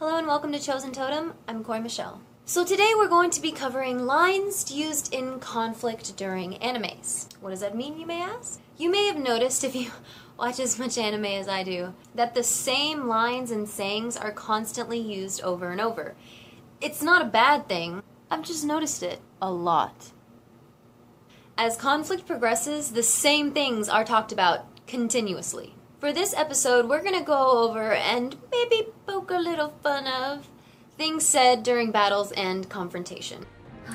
Hello and welcome to Chosen Totem. I'm Cori Michele. So today we're going to be covering lines used in conflict during animes. What does that mean, you may ask? You may have noticed if you watch as much anime as I do, that the same lines and sayings are constantly used over and over. It's not a bad thing, I've just noticed it a lot. As conflict progresses, the same things are talked about continuously. For this episode, we're gonna go over and maybe poke a little fun of things said during battles and confrontation.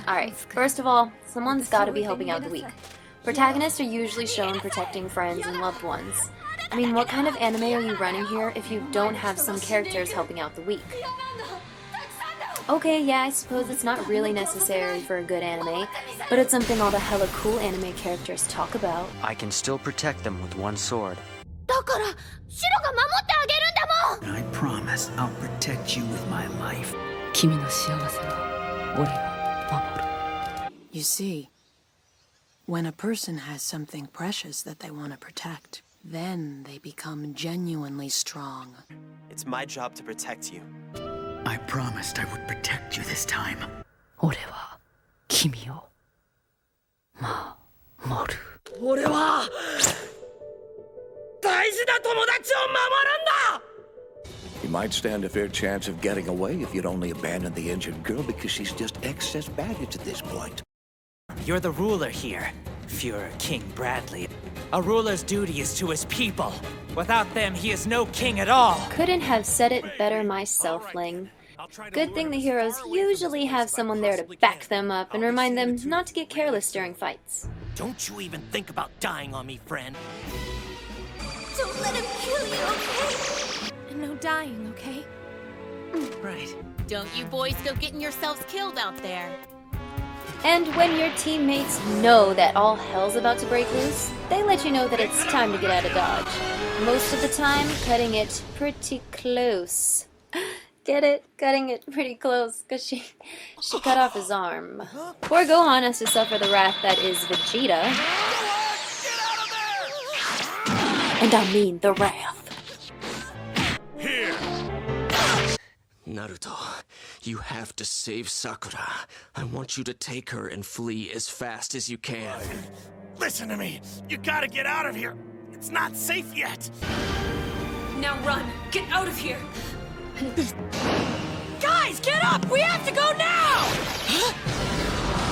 Alright, first of all, someone's gotta be helping out the weak. Protagonists are usually shown protecting friends and loved ones. I mean, what kind of anime are you running here if you don't have some characters helping out the weak? Okay, yeah, I suppose it's not really necessary for a good anime, but it's something all the hella cool anime characters talk about. I can still protect them with one sword. I promise I'll protect you with my life. You see, when a person has something precious that they want to protect, then they become genuinely strong. It's my job to protect you. I promised I would protect you this time. You might stand a fair chance of getting away if you'd only abandon the injured girl because she's just excess baggage at this point. You're the ruler here, Führer King Bradley. A ruler's duty is to his people. Without them, he is no king at all. Couldn't have said it better myself, Ling. Good thing the heroes usually have someone there to back them up and remind them not to get careless during fights. Don't you even think about dying on me, friend. Don't let him kill you, okay? And no dying, okay? Right. Don't you boys go getting yourselves killed out there. And when your teammates know that all hell's about to break loose, they let you know that it's time to get out of Dodge. Most of the time, cutting it pretty close. Get it? Cutting it pretty close, because she cut off his arm. Poor Gohan has to suffer the wrath that is Vegeta. And I mean the wrath. Here! Naruto, you have to save Sakura. I want you to take her and flee as fast as you can. Listen to me. You gotta get out of here. It's not safe yet. Now run! Get out of here! Guys, get up! We have to go now!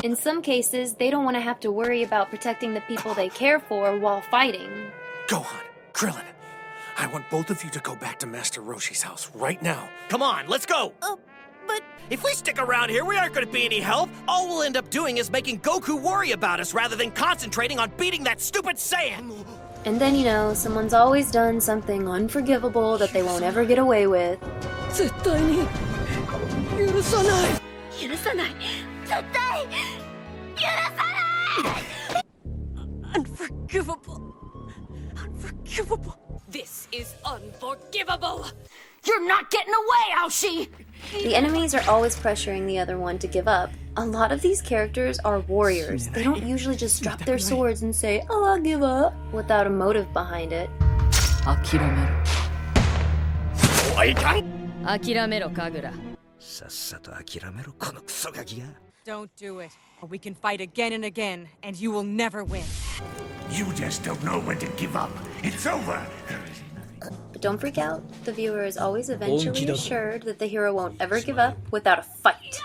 In some cases, they don't want to have to worry about protecting the people they care for while fighting. Gohan, Krillin, I want both of you to go back to Master Roshi's house right now. Come on, let's go! But... If we stick around here, we aren't going to be any help. All we'll end up doing is making Goku worry about us rather than concentrating on beating that stupid Saiyan. And then, you know, someone's always done something unforgivable that they won't ever get away with. Unforgivable. Unforgivable. This is unforgivable. You're not getting away, Aoshi! The enemies are always pressuring the other one to give up. A lot of these characters are warriors. They don't usually just drop their swords and say, "Oh, I'll give up," without a motive behind it. Don't do it, or we can fight again and again, and you will never win. You just don't know when to give up. It's over. But don't freak out. The viewer is always eventually assured that the hero won't ever give up without a fight.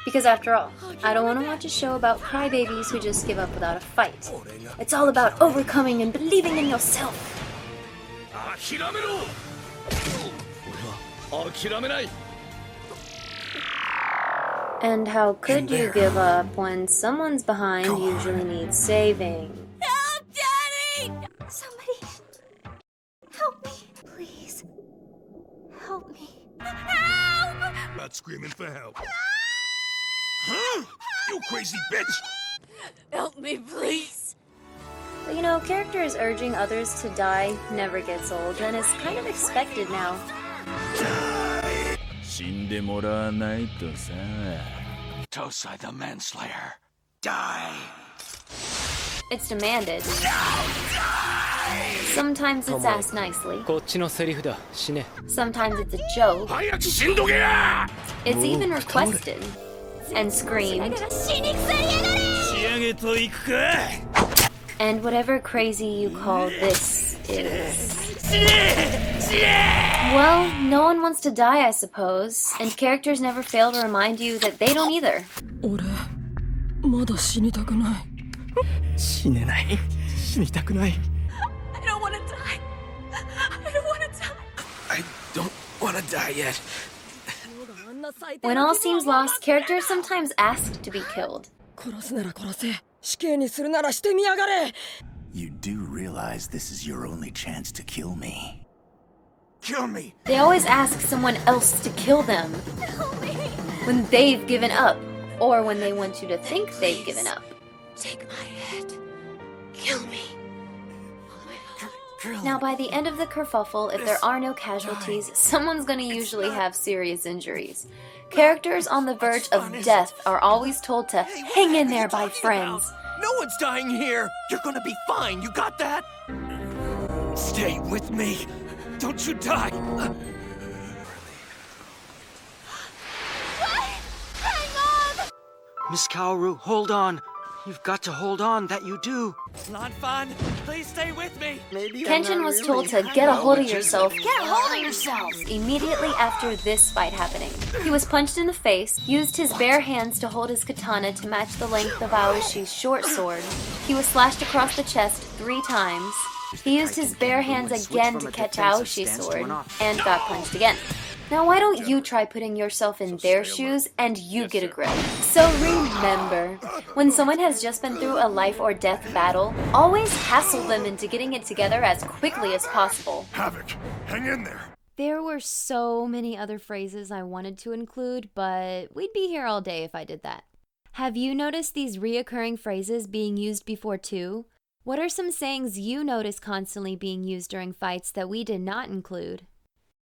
Because after all, I don't want to watch a show about crybabies who just give up without a fight. It's all about overcoming and believing in yourself. And how could you give up when someone's behind usually needs saving? Help, Daddy! Somebody... help me, please. Help me. Help! Not screaming for help. Huh? You crazy bitch! Help me, please. But you know, characters urging others to die never gets old, and is kind of expected now. Tosai the Manslayer. Die! It's demanded. Die! Sometimes it's asked nicely. こっちのセリフだ。死ね。 Sometimes it's a joke. It's even requested. And screamed. And whatever crazy you call this is. Well, no one wants to die, I suppose. And characters never fail to remind you that they don't either. 俺まだ死にたくない。死ねない。死にたくない。 I don't want to die. I don't want to die. I don't want to die yet. When all seems lost, characters sometimes ask to be killed. 殺すなら殺せ。死刑にするならしてみやがれ。 You do realize this is your only chance to kill me. Kill me! They always ask someone else to kill them. When they've given up, or when they want you to think they've given up. Take my head. Kill me. Now, by the end of the kerfuffle, if there are no casualties, someone's gonna usually have serious injuries. Characters on the verge of death are always told to hang in there by friends. No one's dying here! You're gonna be fine, you got that? Stay with me! Don't you die! What? Hang on! Miss Kaoru, hold on. You've got to hold on, that you do. Lanfan, please stay with me. Kenshin was told to get a hold of yourself. Get a hold of yourself! Immediately after this fight happening. He was punched in the face, used his bare hands to hold his katana to match the length of Aoshi's short sword. He was slashed across the chest 3 times. He used his bare hands again to catch Aoshi's sword, and got punched again. Now why don't you try putting yourself in their shoes and you get a grip? So remember, when someone has just been through a life or death battle, always hassle them into getting it together as quickly as possible. Havoc, hang in there. There were so many other phrases I wanted to include, but we'd be here all day if I did that. Have you noticed these reoccurring phrases being used before too? What are some sayings you notice constantly being used during fights that we did not include?